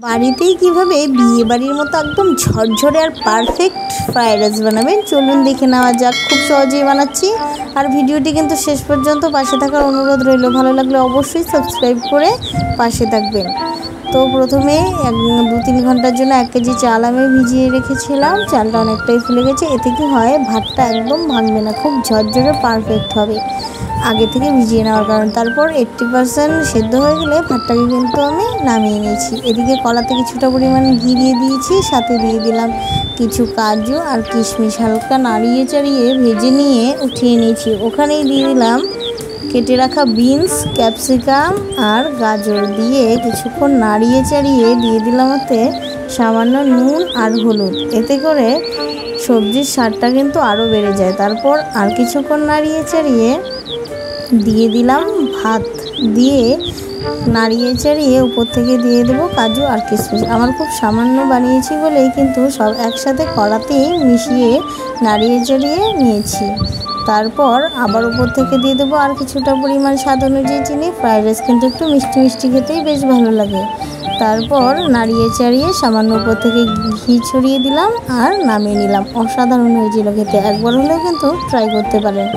বাড়িতেই কিভাবে বিয়ে বাড়ির মতো একদম ঝরঝরে আর পারফেক্ট ফ্রাইড রাইস বানাবেন চলুন দেখে নেওয়া যাক। খুব সহজেই বানাচ্ছি। আর ভিডিওটি কিন্তু শেষ পর্যন্ত পাশে থাকার অনুরোধ রইল। ভালো লাগলে অবশ্যই সাবস্ক্রাইব করে পাশে থাকবেন। তো প্রথমে 2-3 ঘন্টার জন্য 1 কেজি চাল আমি ভিজিয়ে রেখেছিলাম। চালটা অনেকটাই ফুলে গেছে। এতে কি হয়, ভাতটা একদম ভাঙবে না, খুব ঝরঝরে পারফেক্ট হবে আগে থেকে ভিজিয়ে নেওয়ার কারণ। তারপর 80% সেদ্ধ হয়ে গেলে ভাতটাকে কিন্তু আমি নামিয়ে নিয়েছি। এদিকে কড়াতে কিছুটা পরিমাণ ঘি দিয়ে দিয়েছি, সাথে দিয়ে দিলাম কিছু কাজু আর কিশমিশ। হালকা নাড়িয়ে চাড়িয়ে ভেজে নিয়ে উঠিয়ে নিয়েছি। ওখানেই দিয়ে দিলাম কেটে রাখা বিনস, ক্যাপসিকাম আর গাজর দিয়ে কিছুক্ষণ নাড়িয়ে চাড়িয়ে দিয়ে দিলাম ওতে সামান্য নুন আর হলুদ। এতে করে সবজির স্বাদটা কিন্তু আরও বেড়ে যায়। তারপর আর কিছুক্ষণ নাড়িয়ে চাড়িয়ে দিয়ে দিলাম ভাত, দিয়ে নাড়িয়ে চাড়িয়ে উপর থেকে দিয়ে দেবো কাজু আর কিশমিশ। আমার খুব সামান্য বানিয়েছি বলেই কিন্তু সব একসাথে কড়াতেই মিশিয়ে নাড়িয়ে চাড়িয়ে নিয়েছি। তারপর আবার উপর থেকে দিয়ে দেবো আর কিছুটা পরিমাণ স্বাদ অনুযায়ী চিনি। ফ্রাইড রাইস কিন্তু একটু মিষ্টি মিষ্টি খেতেই বেশ ভালো লাগে। তারপর নাড়িয়ে চাড়িয়ে সামান্য উপর থেকে ঘি ছড়িয়ে দিলাম আর নামিয়ে নিলাম। অসাধারণ হয়েছিল খেতে। একবার হলেও কিন্তু ট্রাই করতে পারেন।